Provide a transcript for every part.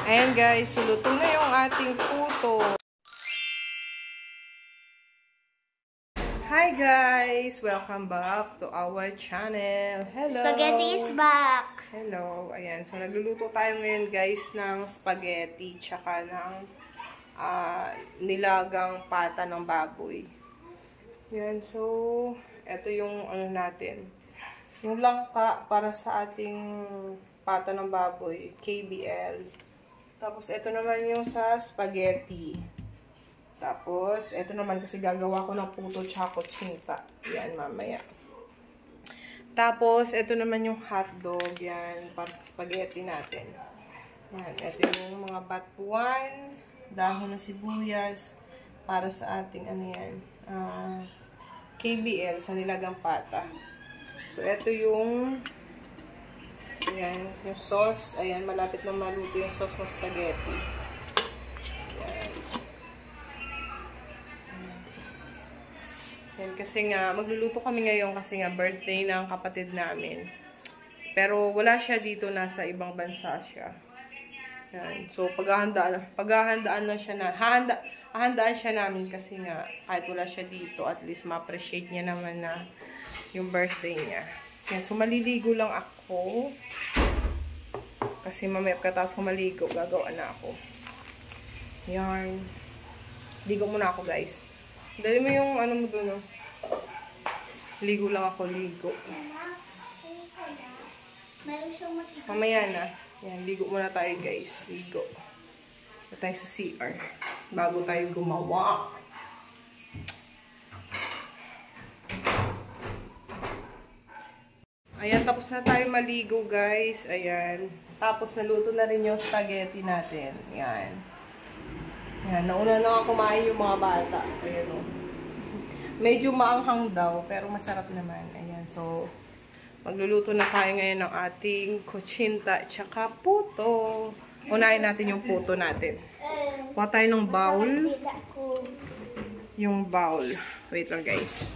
Ayan guys, luto na yung ating puto. Hi guys! Welcome back to our channel. Hello! Spaghetti is back! Hello! Ayan, so nagluluto tayo ngayon guys ng spaghetti tsaka ng nilagang pata ng baboy. Ayan, so ito yung ano natin. Yung langka para sa ating pata ng baboy, KBL. Tapos ito naman yung sa spaghetti. Tapos, ito naman kasi gagawa ko ng puto tsaka kutsinta. Yan, mamaya. Tapos, ito naman yung hotdog. Yan, para sa spaghetti natin. Yan, ito yung mga batuan, dahon ng sibuyas, para sa ating, ano yan, KBL, sa nilagang pata. So, ito yung, yan, yung sauce. Ayan, malapit na maluto yung sauce ng spaghetti. Yan, kasi nga, magluluto kami ngayon kasi nga birthday ng kapatid namin. Pero wala siya dito, nasa ibang bansa siya. Yan. So, paghahandaan lang siya na, hahandaan siya namin kasi nga, kahit wala siya dito, at least ma-appreciate niya naman na yung birthday niya. Yan, so maliligo lang ako. Kasi mamaya pagkatapos ko maligo, gagawa na ako. Yan. Ligo muna ako, guys. Dali mo yung ano mo doon, no? Ligo lang ako, ligo. Mamaya na. Yan, ligo muna tayo, guys. Ligo. Na tayo sa CR. Bago tayo gumawa. Ayan, tapos na tayo maligo, guys. Ayan. Tapos naluto na rin yung spaghetti natin. Yan. Yan, nauna na nga kumain yung mga bata. Ayan o. Medyo maanghang daw, pero masarap naman. Ayan, so, magluluto na tayo ngayon ng ating kutsinta tsaka puto. Unahin natin yung puto natin. Kuha tayo ng bowl. Yung bowl. Wait lang, guys.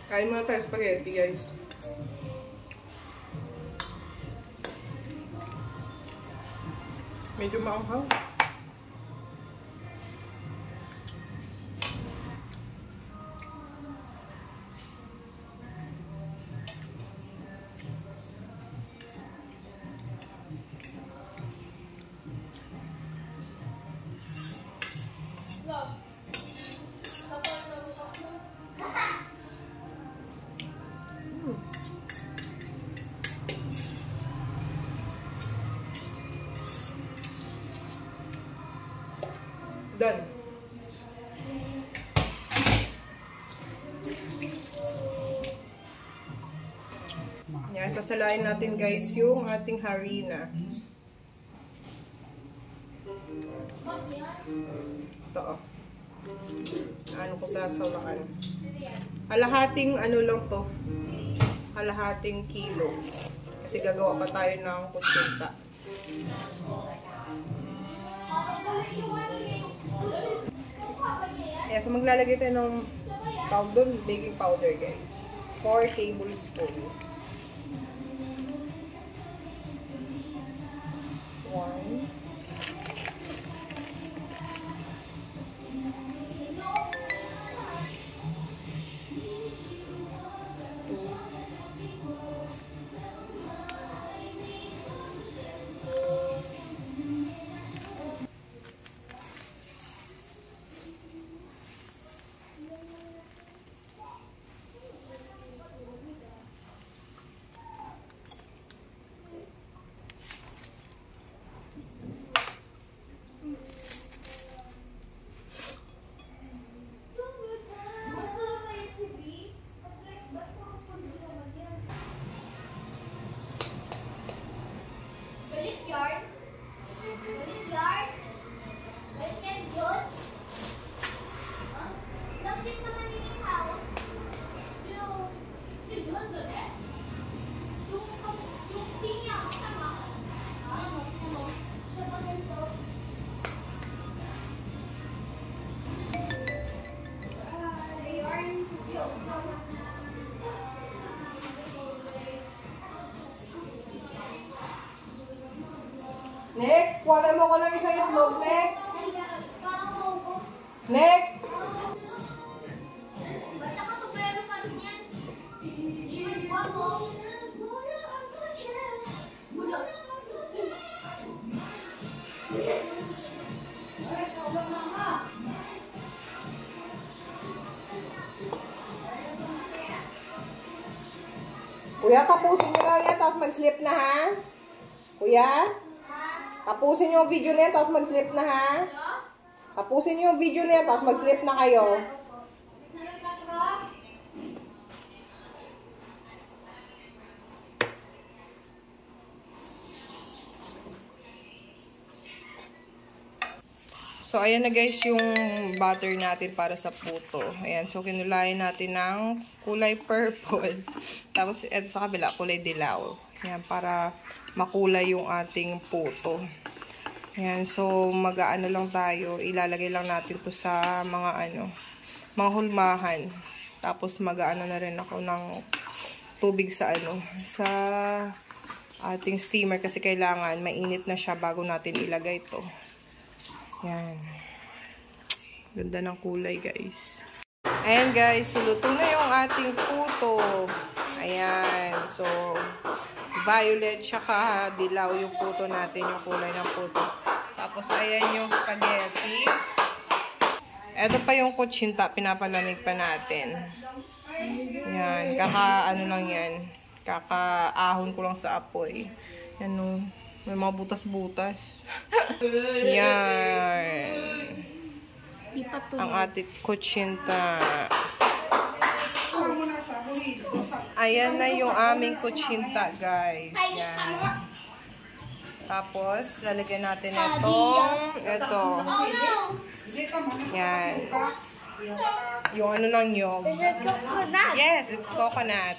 Kain muna tayo spaghetti, guys. Medyo maanghang. Done. Yan, sasalain natin guys yung ating harina. Ito oh. Ano ko sasawakan. Halahating ano lang to. Halahating kilo. Kasi gagawa pa tayo ng kutsinta. Yeah, so maglalagay tayo ng powder, baking powder, guys. 4 tablespoons. 1. 2. Kuha mo ko ng isang itlog, Nek. Nek! Kuya, tapusin nyo lang yan, tapos mag-sleep na, ha? Kuya? Tapusin nyo yung video na yan, tapos mag-sleep na, ha? Tapusin nyo yung video na yan, tapos mag-sleep na kayo. So, ayan na guys yung butter natin para sa puto. Ayan, so kinulayan natin ng kulay purple. Tapos, eto sa kabila, kulay dilaw. Ayan, para makulay yung ating puto. Ayan, so mag-aano lang tayo. Ilalagay lang natin to sa mga mga hulmahan. Tapos mag-aano na rin ako ng tubig sa sa ating steamer kasi kailangan mainit na siya bago natin ilagay to. Yan. Ganda ng kulay, guys. Ayan, guys. So, luto na yung ating puto. Ayan. So, violet tsaka dilaw yung puto natin. Yung kulay ng puto. Tapos, ayan yung spaghetti. Ito pa yung kutsinta. Pinapalamig pa natin. Ayan. Lang yan. Kakaahon ko lang sa apoy. Yan o. May mga butas-butas. Yan. Ang ating kutsinta. Ayan na yung aming kutsinta, guys. Yan. Tapos, lalagyan natin ito. Yan. Yung ng nyog. Is it coconut? Yes, it's coconut.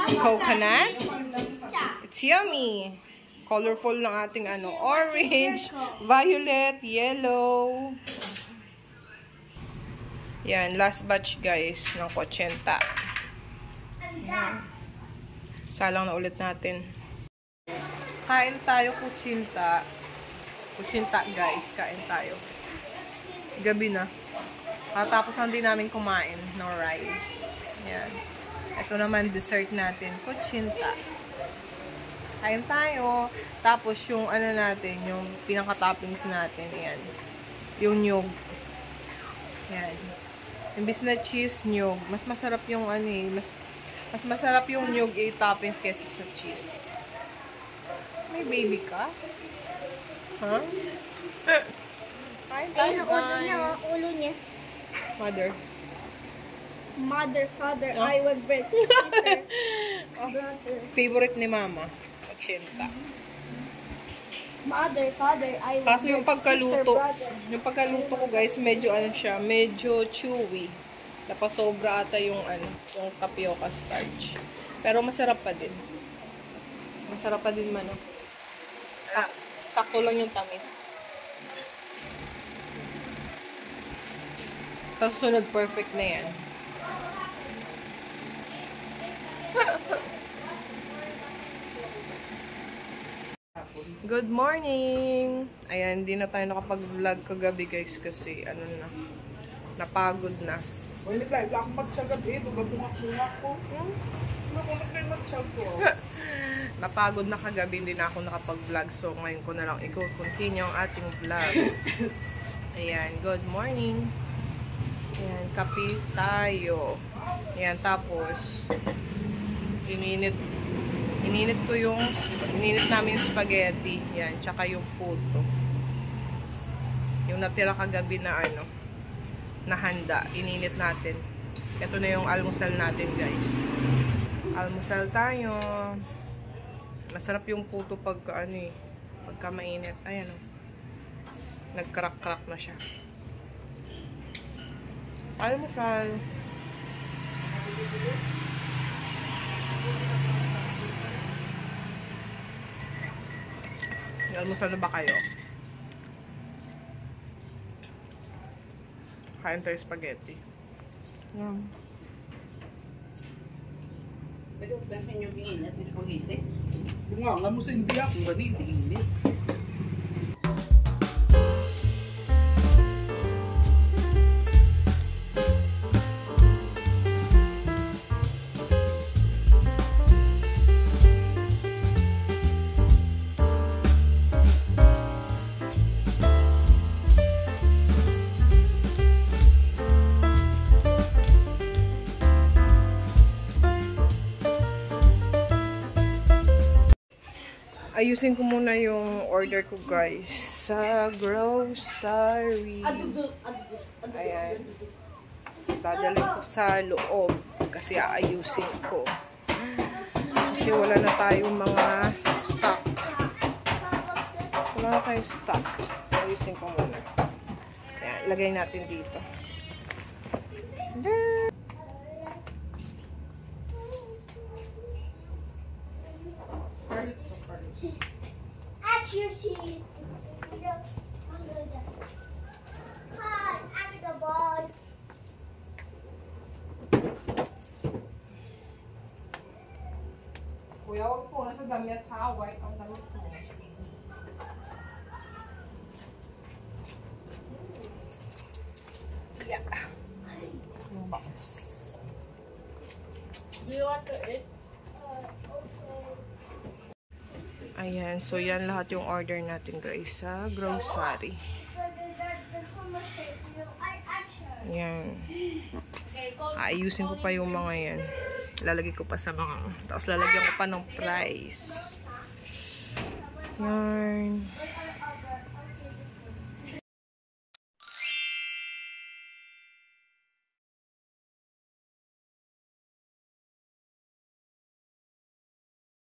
It's coconut. It's yummy. Colorful ng ating orange, violet, yellow. Yan, last batch guys ng kutsinta. Salang na ulit natin. Kain tayo kutsinta. Kutsinta guys, kain tayo. Gabi na. Tapos hindi namin kumain ng rice. Yan. Ito naman dessert natin, kutsinta. Kain tayo. Tapos yung natin, yung pinaka-toppings natin, yan. Yung nyog. Yan. Imbis na cheese, nyog. Mas masarap yung mas masarap yung nyog toppings kaysa sa cheese. May baby ka? Huh? Kain tayo, guys. Ulo niya. Mother. Mother, father, I would break. Sister, brother. Favorite ni mama. Kutsinta. Mother, father, I would Kaso yung pagkaluto, sister, yung pagkaluto ko guys, medyo siya, medyo chewy. Napasobra ata yung yung tapioca starch. Pero masarap pa din. Masarap pa din man. Sakto lang yung tamis. Sa susunod, perfect na yan. Good morning! Ayan, hindi na tayo nakapag-vlog kagabi guys kasi napagod na. Wala tayo, wala akong magtsaga eh. Gabunga-bunga ko. Nakunat na yung magtsag ko. Napagod na kagabi, hindi na ako nakapag-vlog. So, ngayon ko na lang i-continue ang ating vlog. Ayan, good morning. Ayan, kape tayo. Ayan, tapos, ininit namin yung spaghetti. Yan, tsaka yung puto. Yung natira kagabi na na handa, ininit natin. Ito na yung almusal natin, guys. Almusal tayo. Masarap yung puto pagka pagka mainit. Ayan nagcrack-crack na siya. Almusal. Almusal na ba kayo? Kain tayo spaghetti. Pero dahil sa inyo init, hindi spaghetti. Bunga nga mo sa India, kung ganito init. ayusin ko muna yung order ko, guys. Sa grocery. Ayan. Dadalhin ko sa loob. Kasi aayusin ko. Kasi wala na tayong mga stock. Wala na tayong stock. Ayusin ko muna. Ayan, ilagay natin dito. Kuya, huwag po. Nasa damit ha. White ang damit mo. Yeah. Yung box. Do you want to eat? Ayan. So, yan lahat yung order natin, guys. Sa grocery. Ayan. Ayusin ko pa yung mga yan. Lalagay ko pa sa mga... Tapos lalagyan ko pa ng price. Yarn.